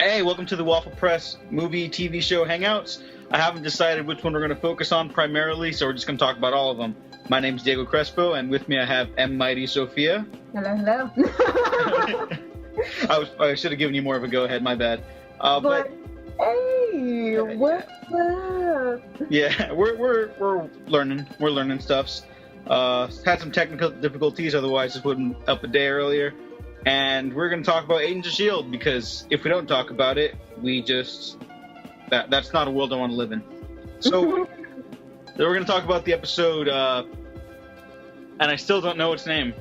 Hey, welcome to the Waffle Press movie TV show hangouts. I haven't decided which one we're going to focus on primarily, so we're just going to talk about all of them. My name's Diego Crespo, and with me I have M. Mighty Sophia. Hello. I should have given you more of a go-ahead, my bad. But hey, what's up? Yeah, we're learning. We're learning stuffs. Had some technical difficulties, otherwise this wouldn't up a day earlier. And we're going to talk about Agents of S.H.I.E.L.D. because if we don't talk about it, that's not a world I want to live in. So we're going to talk about the episode, and I still don't know its name.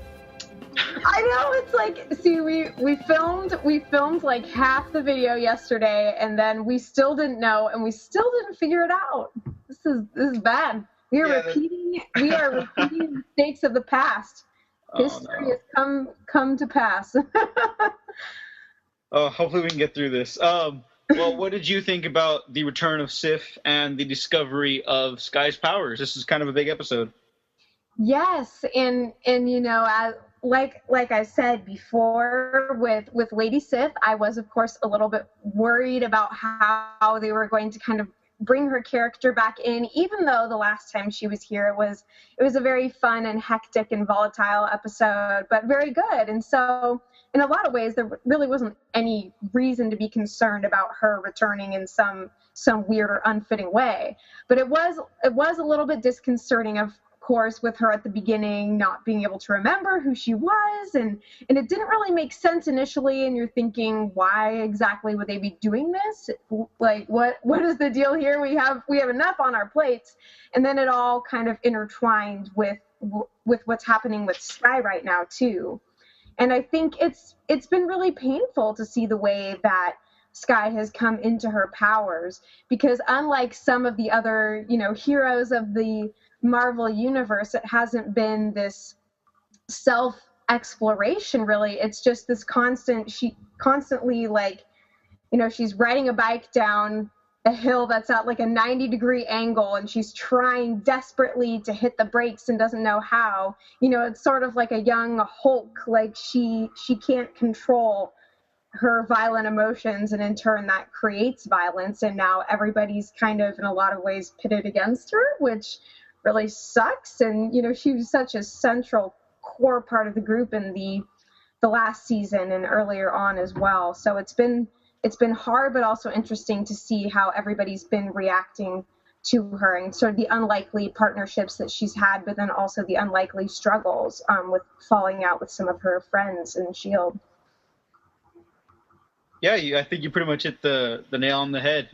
I know, it's like, see, we filmed like half the video yesterday, and then we still didn't know, and we still didn't figure it out. This is bad. We are repeating mistakes of the past. History has come to pass. Hopefully we can get through this. Well, what did you think about the return of Sif and the discovery of Sky's powers? This is kind of a big episode. Yes, and you know, like I said before, with Lady Sif, I was of course a little bit worried about how they were going to kind of bring her character back in, even though the last time she was here it was a very fun and hectic and volatile episode, but very good. And so in a lot of ways there really wasn't any reason to be concerned about her returning in some weird or unfitting way. But it was a little bit disconcerting, of course, with her at the beginning not being able to remember who she was, and it didn't really make sense initially, and you're thinking, why exactly would they be doing this? Like, what is the deal here? We have enough on our plates. And then it all kind of intertwined with what's happening with Sky right now too. And I think it's been really painful to see the way that Sky has come into her powers, because unlike some of the other, heroes of the Marvel universe, it hasn't been this self-exploration really. It's just this she constantly, like, she's riding a bike down a hill that's at like a 90-degree angle, and she's trying desperately to hit the brakes and doesn't know how. It's sort of like a young Hulk, like she can't control her violent emotions, and in turn that creates violence, and now everybody's kind of in a lot of ways pitted against her, which really sucks. And she was such a central core part of the group in the last season and earlier on as well. So it's been hard, but also interesting to see how everybody's been reacting to her, and sort of the unlikely partnerships that she's had, but then also the unlikely struggles with falling out with some of her friends in S.H.I.E.L.D. Yeah, I think you pretty much hit the nail on the head.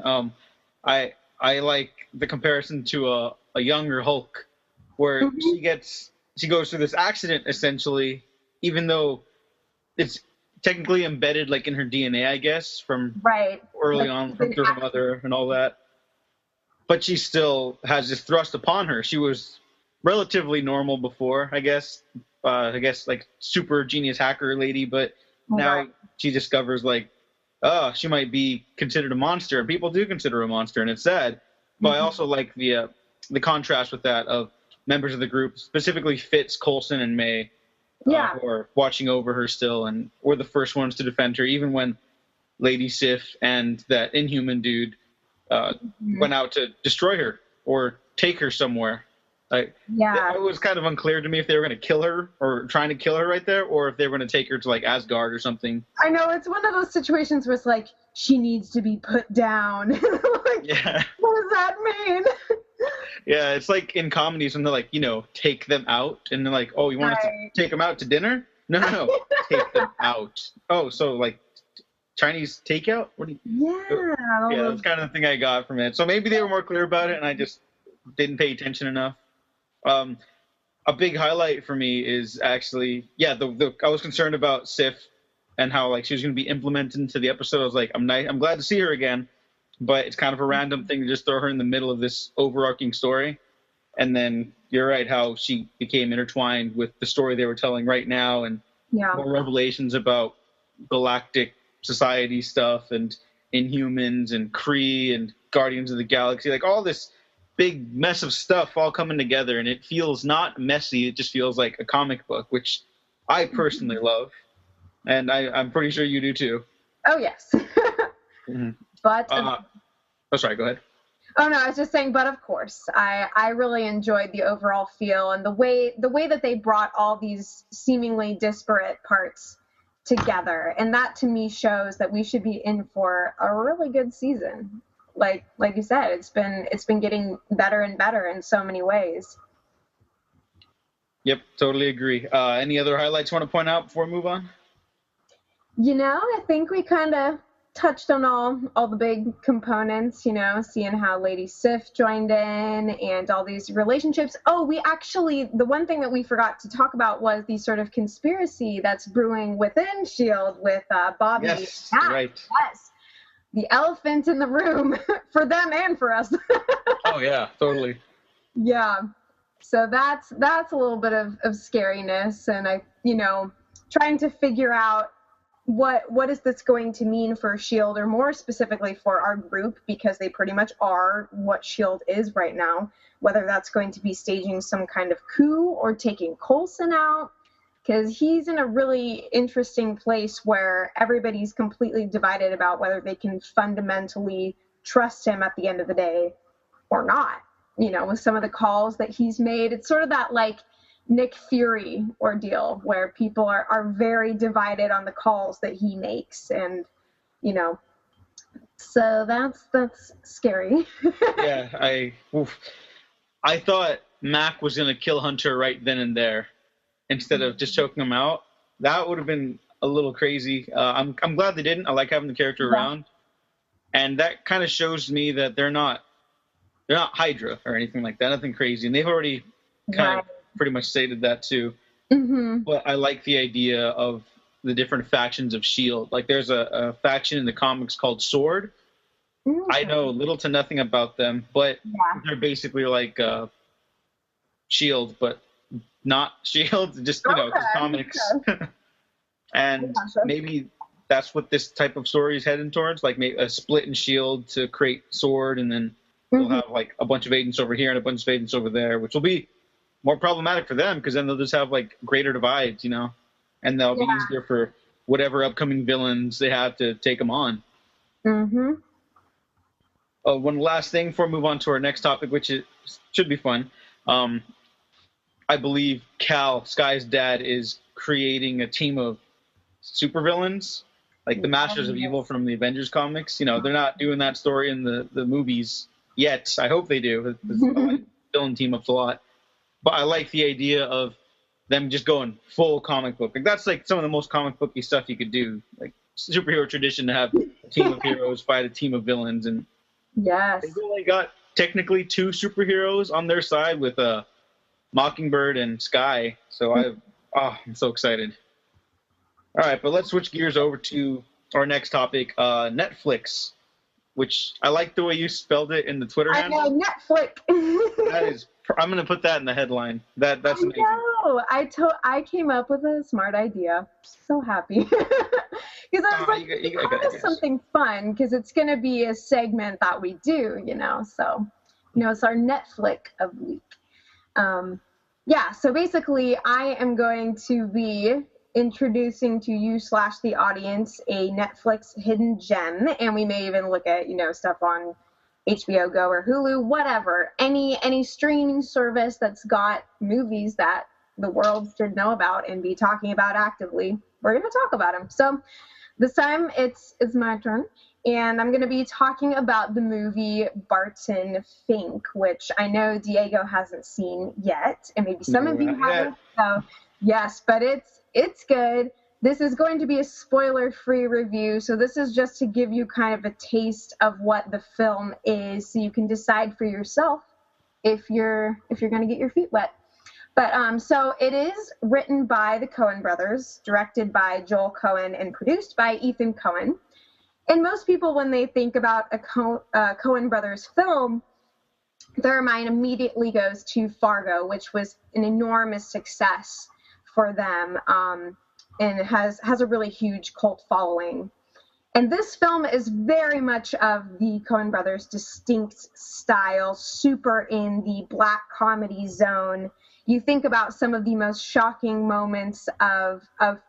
I like the comparison to a younger Hulk, where she goes through this accident essentially, even though it's technically embedded like in her DNA, I guess, from early on, from through her mother and all that. But she still has this thrust upon her. She was relatively normal before, I guess like super genius hacker lady, but now she discovers like, she might be considered a monster, and people do consider her a monster, and it's sad. But I also like the contrast with that of members of the group, specifically Fitz, Coulson, and May, who are watching over her still, and were the first ones to defend her, even when Lady Sif and that Inhuman dude went out to destroy her or take her somewhere. It was kind of unclear to me if they were going to kill her or trying to kill her right there, or if they were going to take her to like Asgard or something. I know, it's one of those situations where it's like, she needs to be put down. Like, what does that mean? Yeah, it's like in comedies when they're like, take them out, and they're like, oh, you want us to take them out to dinner? No, take them out. Oh, so like Chinese takeout? What do you? Yeah, that's kind of the thing I got from it. So maybe they were more clear about it, and I just didn't pay attention enough. A big highlight for me is actually, I was concerned about Sif and how like she was going to be implemented into the episode. I was like, I'm glad to see her again, but it's kind of a random thing to just throw her in the middle of this overarching story. And then you're right, how she became intertwined with the story they were telling right now, and more revelations about galactic society stuff and Inhumans and Kree and Guardians of the Galaxy, like all this big mess of stuff all coming together, and it feels not messy. It just feels like a comic book, which I personally love, and I'm pretty sure you do too. Oh yes. Mm-hmm. But sorry, go ahead. Oh no, I was just saying, but of course, I really enjoyed the overall feel and the way that they brought all these seemingly disparate parts together, and that to me shows that we should be in for a really good season. Like you said, it's been getting better and better in so many ways. Yep, totally agree. Any other highlights you want to point out before we move on? I think we kind of touched on all the big components, seeing how Lady Sif joined in and all these relationships. Oh, the one thing that we forgot to talk about was the sort of conspiracy that's brewing within S.H.I.E.L.D. with Bobby. Yes, right. Yes. The elephant in the room for them and for us. Oh, yeah, totally. Yeah. So that's a little bit of scariness, and trying to figure out what is this going to mean for S.H.I.E.L.D., or more specifically for our group, because they pretty much are what S.H.I.E.L.D. is right now, whether that's going to be staging some kind of coup or taking Coulson out, because he's in a really interesting place where everybody's completely divided about whether they can fundamentally trust him at the end of the day or not. With some of the calls that he's made, it's sort of that like Nick Fury ordeal where people are very divided on the calls that he makes, and so that's scary. Yeah, I thought Mac was gonna kill Hunter right then and there instead of just choking him out. That would have been a little crazy. I'm glad they didn't. I like having the character around, and that kind of shows me that they're not Hydra or anything like that. Nothing crazy, and they've already kind of pretty much stated that too. Mm-hmm. But I like the idea of the different factions of S.H.I.E.L.D. Like there's a faction in the comics called Sword. Mm-hmm. I know little to nothing about them, but they're basically like S.H.I.E.L.D., but not S.H.I.E.L.D., just just comics. And maybe that's what this type of story is heading towards, like maybe a split in S.H.I.E.L.D. to create Sword, and then they'll have like a bunch of agents over here and a bunch of agents over there, which will be more problematic for them because then they'll just have like greater divides, and they'll be easier for whatever upcoming villains they have to take them on. Mm-hmm. One last thing before we move on to our next topic, which should be fun. I believe Cal, Sky's dad, is creating a team of supervillains, like the Masters of Evil from the Avengers comics. They're not doing that story in the movies yet. I hope they do. I like villain team-ups a lot. But I like the idea of them just going full comic book. Like that's like some of the most comic booky stuff you could do. Like superhero tradition to have a team of heroes fight a team of villains, and they've only got technically 2 superheroes on their side with Mockingbird and Sky. So I'm so excited. All right, but let's switch gears over to our next topic, NETFLICK, which I like the way you spelled it in the Twitter handle. I know, NETFLICK. I'm going to put that in the headline. That's amazing. No, I came up with a smart idea. So happy. Because I was like, it's something fun, because it's going to be a segment that we do, So, it's our NETFLICK of the week. So basically, I am going to be introducing to you / the audience a Netflix hidden gem, and we may even look at, stuff on HBO Go or Hulu, whatever, any streaming service that's got movies that the world should know about and be talking about actively. We're going to talk about them. So this time it's my turn, and I'm going to be talking about the movie Barton Fink, which I know Diego hasn't seen yet, and maybe some of you haven't. So yes, but it's good. This is going to be a spoiler-free review, so this is just to give you kind of a taste of what the film is, so you can decide for yourself if you're going to get your feet wet. But so it is written by the Coen brothers, directed by Joel Coen, and produced by Ethan Coen. And most people, when they think about a Coen brothers film, their mind immediately goes to Fargo, which was an enormous success for them. And has a really huge cult following. And this film is very much of the Coen brothers' distinct style, super in the black comedy zone. you think about some of the most shocking moments of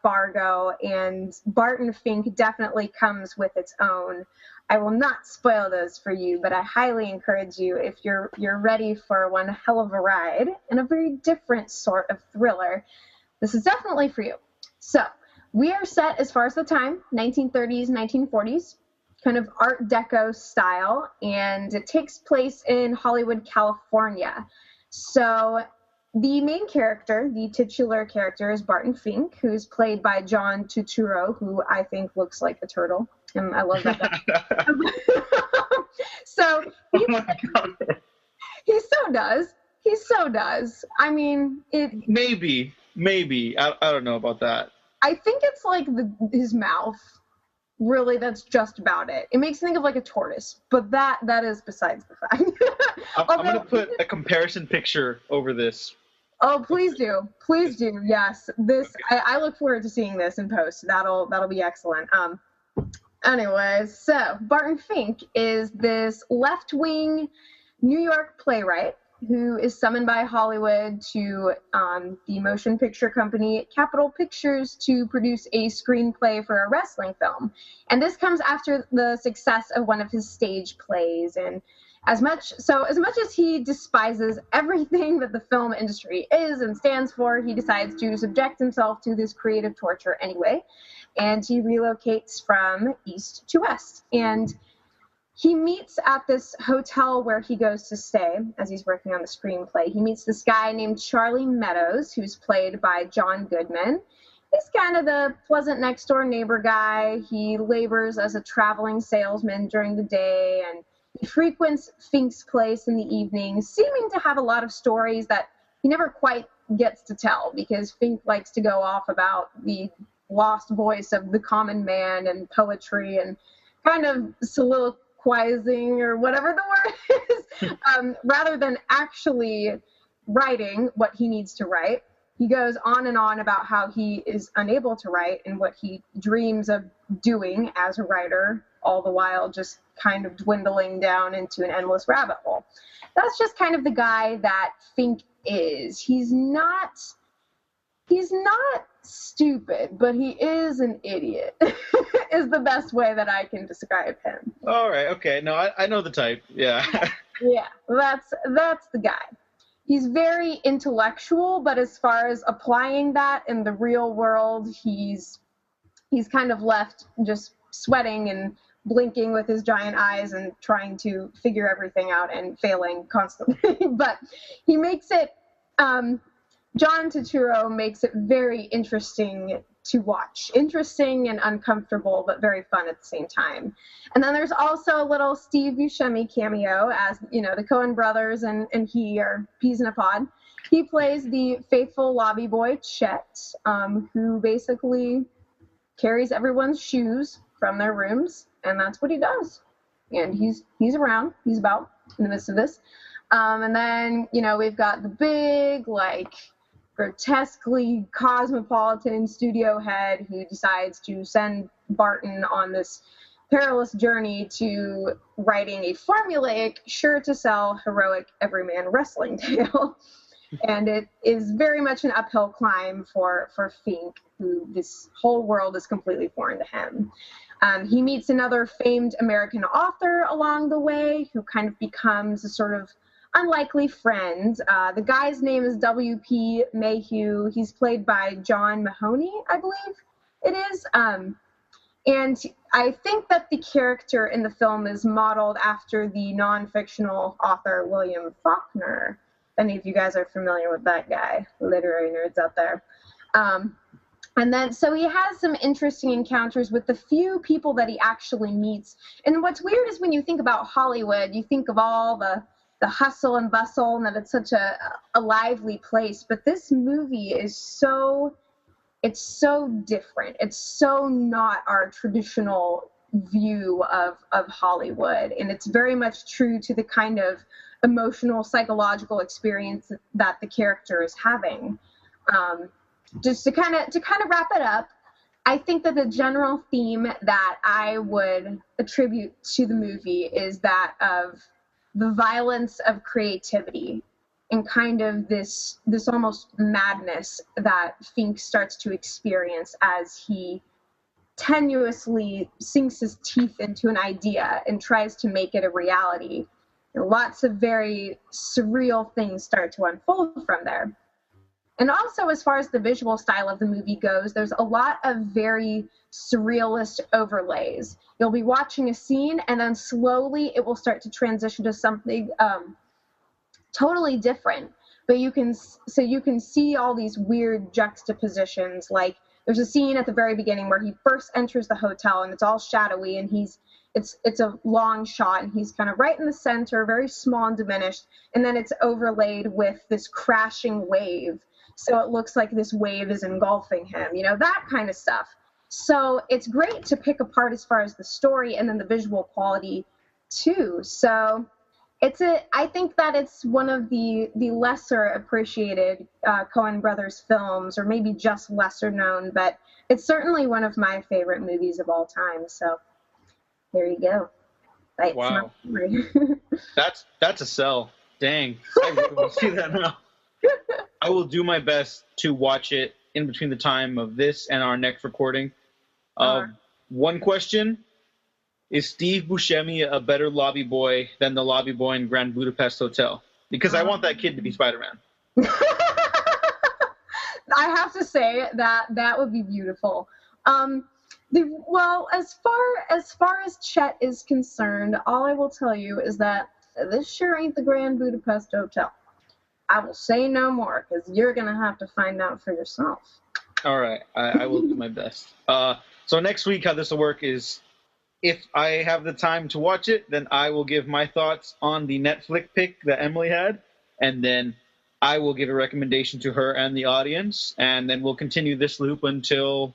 Fargo, and Barton Fink definitely comes with its own. I will not spoil those for you, but I highly encourage you, if you're ready for one hell of a ride and a very different sort of thriller, this is definitely for you. So we are set, as far as the time, 1930s, 1940s, kind of Art Deco style, and it takes place in Hollywood, California. So the main character, the titular character, is Barton Fink, who's played by John Turturro, who I think looks like a turtle. And I love that guy. So Oh my God. he so does. He so does. I mean, Maybe. I don't know about that. I think it's like his mouth. Really, that's just about it. It makes me think of like a tortoise, but that is besides the fact. I'm going to put a comparison picture over this. Oh, please do. Please do. Yes. This, I look forward to seeing this in post. That'll be excellent. Anyways, so Barton Fink is this left-wing New York playwright who is summoned by Hollywood to the motion picture company Capitol Pictures to produce a screenplay for a wrestling film. And this comes after the success of one of his stage plays. And as much as he despises everything that the film industry is and stands for, he decides to subject himself to this creative torture anyway. And he relocates from east to west. And he meets at this hotel where he goes to stay as he's working on the screenplay. He meets this guy named Charlie Meadows, who's played by John Goodman. He's kind of the pleasant next door neighbor guy. He labors as a traveling salesman during the day, and he frequents Fink's place in the evenings, seeming to have a lot of stories that he never quite gets to tell, because Fink likes to go off about the lost voice of the common man and poetry and kind of soliloquizing or whatever the word is, rather than actually writing what he needs to write. He goes on and on about how he is unable to write and what he dreams of doing as a writer, all the while just kind of dwindling down into an endless rabbit hole. That's just kind of the guy that Fink is. He's not stupid, but he is an idiot, is the best way that I can describe him. All right, okay. No, I know the type. Yeah. Yeah, that's the guy. He's very intellectual, but as far as applying that in the real world, he's kind of left just sweating and blinking with his giant eyes and trying to figure everything out and failing constantly. But he makes it, John Turturro makes it very interesting to watch. Interesting and uncomfortable, but very fun at the same time. And then there's also a little Steve Buscemi cameo, as, you know, the Coen brothers and he are peas in a pod. He plays the faithful lobby boy, Chet, who basically carries everyone's shoes from their rooms, and that's what he does. And he's around. He's about in the midst of this. And then, you know, we've got the big, like, grotesquely cosmopolitan studio head who decides to send Barton on this perilous journey to writing a formulaic, sure-to-sell, heroic, everyman wrestling tale. And it is very much an uphill climb for Fink, who this whole world is completely foreign to him. He meets another famed American author along the way who kind of becomes a sort of unlikely friend. The guy's name is W.P. Mayhew. He's played by John Mahoney, I believe it is. And I think that the character in the film is modeled after the non-fictional author William Faulkner. If any of you guys are familiar with that guy, literary nerds out there. And then, so he has some interesting encounters with the few people that he actually meets. And what's weird is when you think about Hollywood, you think of all the hustle and bustle and that it's such a lively place. But this movie is it's so different. It's so not our traditional view of Hollywood. And it's very much true to the kind of emotional, psychological experience that the character is having. Just to kind of wrap it up, I think that the general theme that I would attribute to the movie is that of the violence of creativity. and kind of this almost madness that Fink starts to experience as he tenuously sinks his teeth into an idea and tries to make it a reality. And lots of very surreal things start to unfold from there. And also, as far as the visual style of the movie goes, there's a lot of very surrealist overlays. You'll be watching a scene, and then slowly it will start to transition to something totally different. But you can see all these weird juxtapositions. Like there's a scene at the very beginning where he first enters the hotel, and it's all shadowy, and it's a long shot, and he's kind of right in the center, very small and diminished, and then it's overlaid with this crashing wave. So it looks like this wave is engulfing him, that kind of stuff. So it's great to pick apart as far as the story and then the visual quality too. So I think that it's one of the lesser appreciated Coen Brothers films, or maybe just lesser known, but it's certainly one of my favorite movies of all time. So there you go. That's wow. That's a sell. Dang. I really want to see that now. I will do my best to watch it in between the time of this and our next recording. One question. Is Steve Buscemi a better lobby boy than the lobby boy in Grand Budapest Hotel? Because I want that kid to be Spider-Man. I have to say that would be beautiful. Well, as far as Chet is concerned, all I will tell you is that this sure ain't the Grand Budapest Hotel. I will say no more, because you're going to have to find out for yourself. All right. I will do my best. So next week, how this will work is, if I have the time to watch it, then I will give my thoughts on the NETFLICK pick that Emily had, and then I will give a recommendation to her and the audience, and then we'll continue this loop until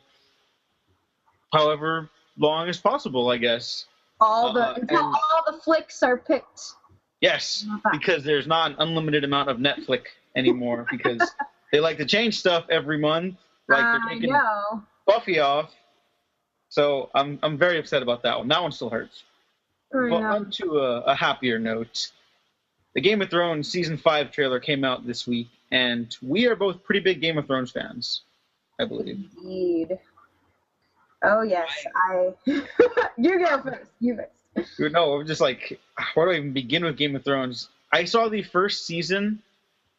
however long as possible, I guess. Until all the flicks are picked. Yes, because there's not an unlimited amount of NETFLICK anymore, because they like to change stuff every month. Like they're taking Buffy off. So I'm very upset about that one. That one still hurts. But on to a happier note. The Game of Thrones Season 5 trailer came out this week, and we are both pretty big Game of Thrones fans, I believe. Indeed. Oh, yes. You go first. You first. No, I'm just like, where do I even begin with Game of Thrones? I saw the first season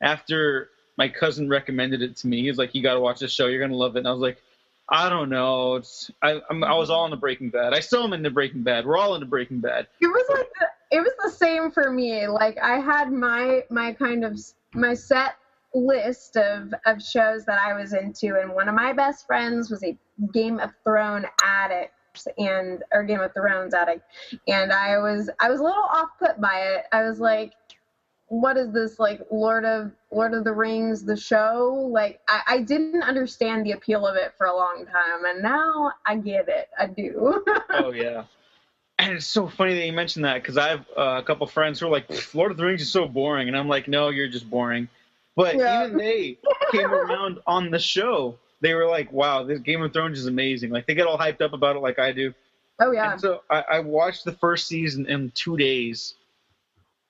after my cousin recommended it to me. He was like, you got to watch this show. You're going to love it. And I was like, I don't know. I was all into Breaking Bad. I still am into Breaking Bad. We're all into Breaking Bad. It was the same for me. Like, I had my kind of my set list of shows that I was into, and one of my best friends was a Game of Thrones addict. And I was a little off put by it. I was like, what is this, like Lord of the Rings, the show? Like, I didn't understand the appeal of it for a long time, and now I get it. I do. Oh yeah, and it's so funny that you mentioned that, because I have a couple friends who are like, Lord of the Rings is so boring, and I'm like, no, you're just boring. But even they came around on the show. They were like, wow, this Game of Thrones is amazing. Like, they get all hyped up about it like I do. Oh, yeah. And so I watched the first season in 2 days.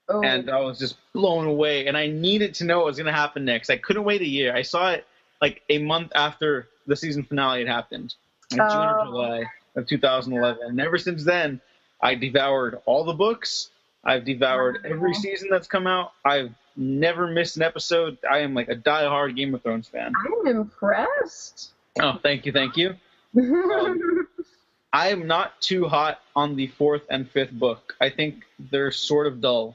Oh. And I was just blown away. And I needed to know what was going to happen next. I couldn't wait a year. I saw it like a month after the season finale had happened. Like June or July of 2011. And ever since then, I devoured all the books. I've devoured every season that's come out. I've never missed an episode. I am like a diehard Game of Thrones fan. I'm impressed. Oh, thank you. I am not too hot on the 4th and 5th book. I think they're sort of dull.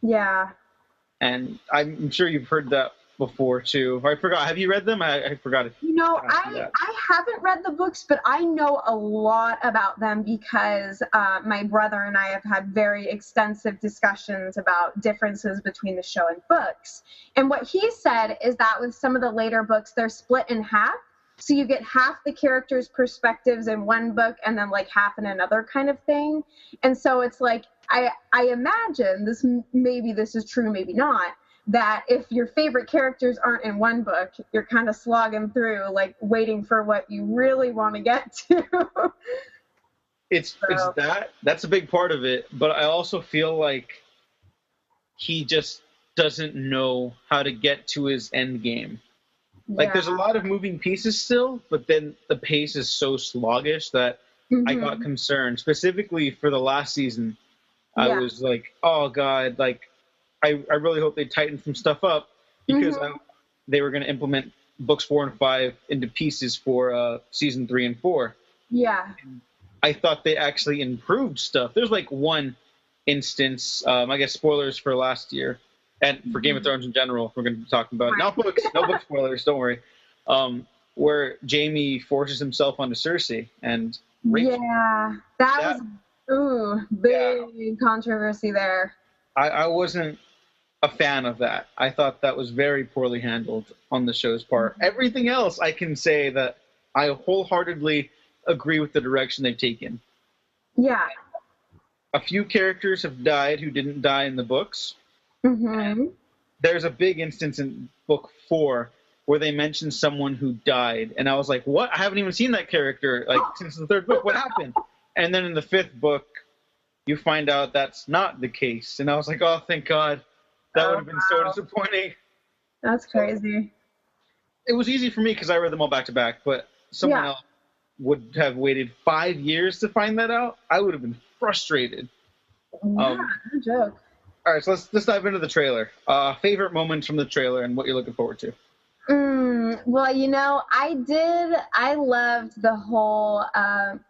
Yeah. And I'm sure you've heard that before too. I forgot. Have you read them? I forgot it. I haven't read the books, but I know a lot about them because my brother and I have had very extensive discussions about differences between the show and books. And what he said is that with some of the later books, they're split in half. So you get half the characters' perspectives in one book and then like half in another kind of thing. And so it's like, I imagine maybe this is true, maybe not, that if your favorite characters aren't in one book, you're kind of slogging through, like waiting for what you really want to get to. It's that's a big part of it, but I also feel like he just doesn't know how to get to his end game. Like, Yeah. there's a lot of moving pieces still, but then the pace is so sluggish that I got concerned. Specifically for the last season, I was like, oh, God, like, I really hope they tighten some stuff up because they were going to implement books 4 and 5 into pieces for season 3 and 4. Yeah. I thought they actually improved stuff. There's like one instance, I guess spoilers for last year, and for Game of Thrones in general, we're going to be talking about. Not books, no book spoilers, don't worry. Where Jaime forces himself onto Cersei and rapes her. That was big controversy there. I wasn't a fan of that. I thought that was very poorly handled on the show's part. Everything else, I can say that I wholeheartedly agree with the direction they've taken. Yeah. A few characters have died who didn't die in the books. There's a big instance in book 4 where they mention someone who died, and I was like, what? I haven't even seen that character since the 3rd book. What happened? And then in the 5th book, you find out that's not the case. And I was like, oh, thank God. That would have been so disappointing. That's crazy. It was easy for me because I read them all back to back, but someone else would have waited 5 years to find that out. I would have been frustrated. No joke. All right, so let's dive into the trailer. Favorite moments from the trailer and what you're looking forward to. Well, I loved the whole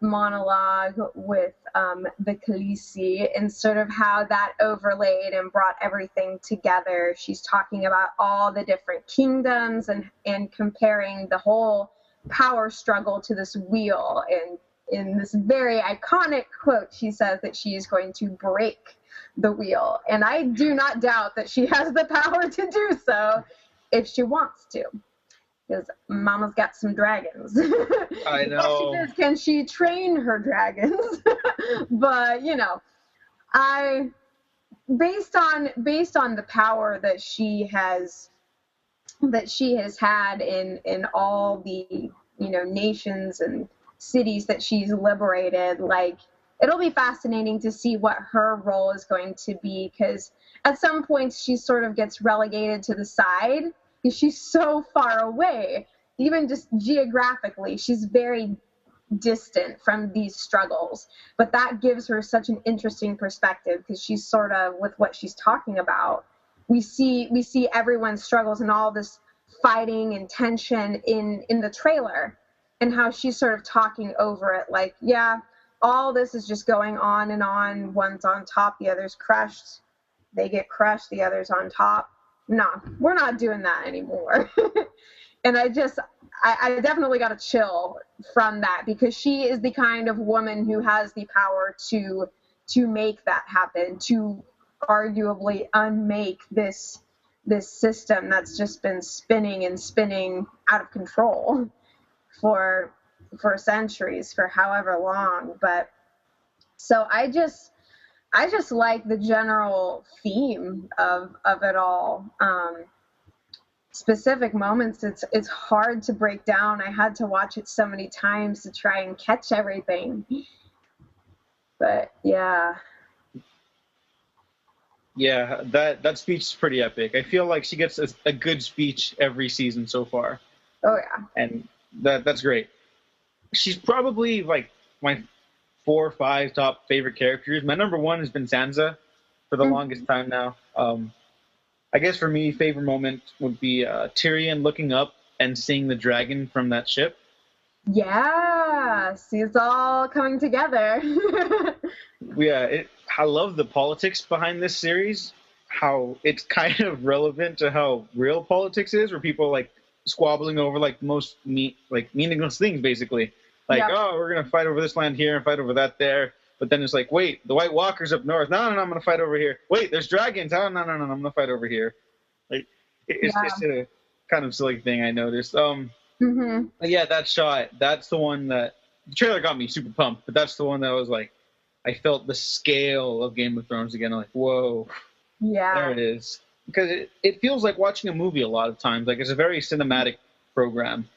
monologue with the Khaleesi and sort of how that overlaid and brought everything together. She's talking about all the different kingdoms and comparing the whole power struggle to this wheel. And in this very iconic quote, she says that she is going to break the wheel. And I do not doubt that she has the power to do so if she wants to. Because Mama's got some dragons. I know. Yes, can she train her dragons? But based on the power that she has had in all the nations and cities that she's liberated, like, it'll be fascinating to see what her role is going to be, because at some points she sort of gets relegated to the side because she's so far away. Even just geographically, she's very distant from these struggles. But that gives her such an interesting perspective because she's sort of, with what she's talking about, we see everyone's struggles and all this fighting and tension in the trailer, and how she's sort of talking over it like, all this is just going on and on. One's on top, the other's crushed. They get crushed, the other's on top. No, we're not doing that anymore. And I definitely got a chill from that, because she is the kind of woman who has the power to make that happen, to arguably unmake this system that's just been spinning and spinning out of control for centuries, for however long. But so I just like the general theme of it all. Specific moments, it's hard to break down. I had to watch it so many times to try and catch everything. But yeah, that speech is pretty epic. I feel like she gets a good speech every season so far. Oh yeah, and that's great. She's probably like my 4 or 5 top favorite characters. My number 1 has been Sansa for the longest time now. I guess for me, favorite moment would be Tyrion looking up and seeing the dragon from that ship. Yeah, see, it's all coming together. I love the politics behind this series, how it's kind of relevant to how real politics is, where people are like squabbling over like most meaningless things, basically. Like, we're going to fight over this land here and fight over that there. But then it's like, wait, the White Walker's up north. No, I'm going to fight over here. Wait, there's dragons. Oh, no, I'm going to fight over here. Like, it's just a kind of silly thing I noticed. Yeah, that shot, that's the one that the trailer got me super pumped. But that's the one that was like, I felt the scale of Game of Thrones again. I'm like, whoa, there it is. Because it feels like watching a movie a lot of times. Like, it's a very cinematic program.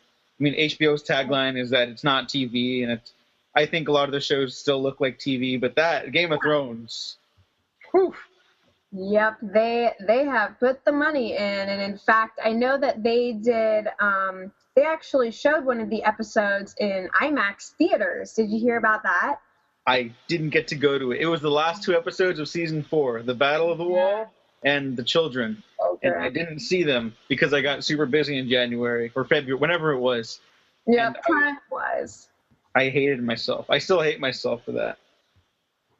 I mean, HBO's tagline is that it's not TV, and I think a lot of the shows still look like TV, but that Game of Thrones, whew, Yep, they have put the money in, and in fact, I know that they did. They actually showed one of the episodes in IMAX theaters. Did you hear about that? I didn't get to go to it. It was the last 2 episodes of season 4, the Battle of the Wall and the Children, and I didn't see them because I got super busy in January or February, whenever it was. Yep, time was. I hated myself. I still hate myself for that.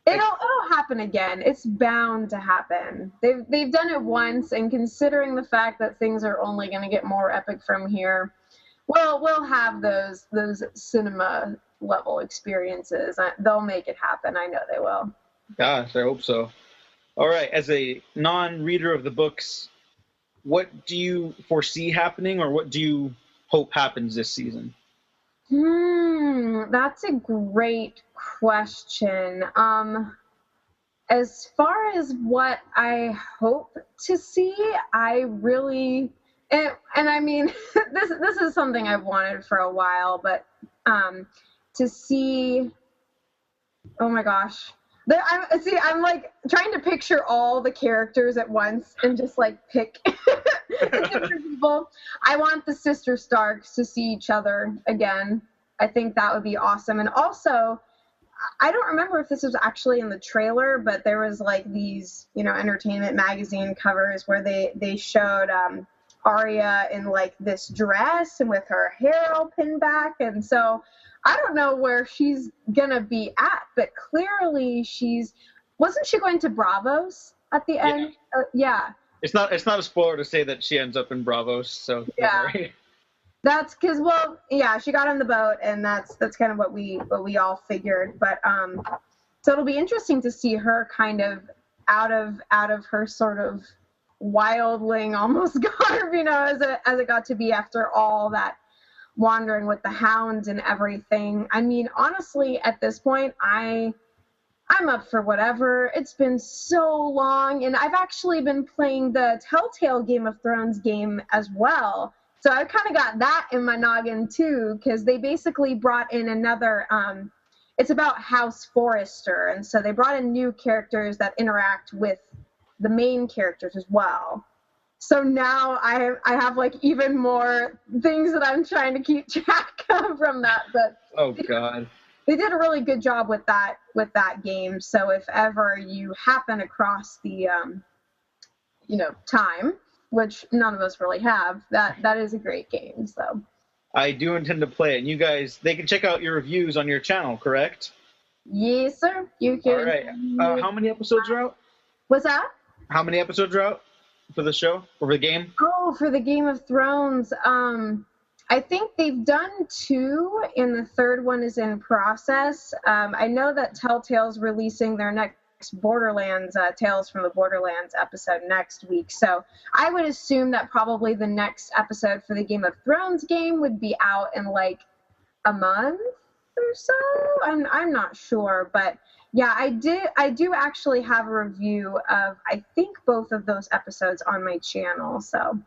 It'll happen again. It's bound to happen. They've done it once, and considering the fact that things are only going to get more epic from here, we'll have those cinema level experiences. They'll make it happen. I know they will. Gosh, I hope so. All right, as a non-reader of the books, what do you foresee happening, or what do you hope happens this season? That's a great question. As far as what I hope to see, I really, and I mean, this is something I've wanted for a while, but to see, oh my gosh. I'm like trying to picture all the characters at once and just like pick different people. I want the sister Starks to see each other again. I think that would be awesome. And also, I don't remember if this was actually in the trailer, but there was like these, entertainment magazine covers where they showed Arya in like this dress and with her hair all pinned back. And so I don't know where she's gonna be at, but clearly wasn't she going to Bravos at the end? Yeah. It's not a spoiler to say that she ends up in Bravos, so yeah. That's because, she got on the boat, and that's kind of what we all figured. But so it'll be interesting to see her kind of out of her sort of wildling almost garb, as it got to be after all that wandering with the hounds and everything. I mean, honestly, at this point, I'm up for whatever. It's been so long, and I've actually been playing the Telltale Game of Thrones game as well. So I kind of got that in my noggin too, because they basically brought in another, it's about House Forrester. And so they brought in new characters that interact with the main characters as well. So now I have like even more things that I'm trying to keep track of from that. But oh God, they did a really good job with that game. So if ever you happen across the, time, which none of us really have, that is a great game. So I do intend to play it. And you guys, they can check out your reviews on your channel, correct? Yes, sir. You can. All right. How many episodes are out? What's that? How many episodes are out for the show or for the game? Oh, for the Game of Thrones. I think they've done 2, and the third one is in process. I know that Telltale's releasing their next Borderlands, Tales from the Borderlands episode next week. So I would assume that probably the next episode for the Game of Thrones game would be out in like a month or so. I'm not sure, but yeah, I do actually have a review of, I think, both of those episodes on my channel. So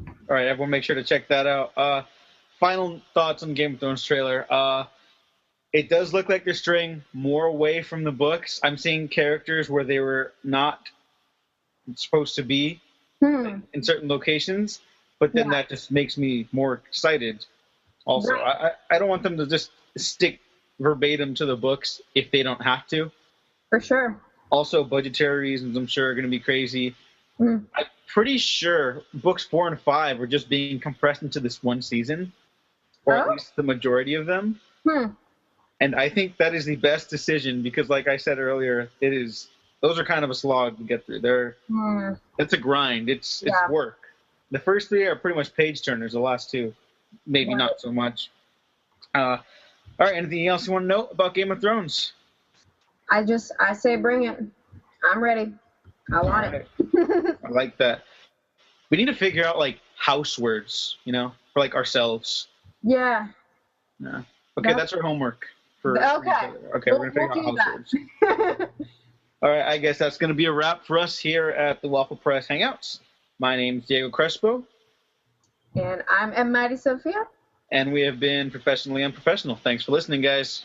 all right, everyone make sure to check that out. Final thoughts on Game of Thrones trailer. It does look like they're straying more away from the books. I'm seeing characters where they were not supposed to be in certain locations, but then that just makes me more excited. Also, right. I don't want them to just stick verbatim to the books if they don't have to. For sure. Also, budgetary reasons, I'm sure, are going to be crazy. I'm pretty sure books 4 and 5 are just being compressed into this one season, or at least the majority of them. And I think that is the best decision because, like I said earlier, those are kind of a slog to get through. It's a grind. It's work. The first 3 are pretty much page turners. The last 2, maybe not so much. All right. Anything else you want to know about Game of Thrones? I say bring it. I'm ready. I want it. I like that. We need to figure out like house words, for like ourselves. Yeah. Okay, that's our homework. Okay, we're going to figure out house words. All right, I guess that's going to be a wrap for us here at the Waffle Press Hangouts. My name's Diego Crespo. And I'm M. Mighty Sophia. And we have been Professionally Unprofessional. Thanks for listening, guys.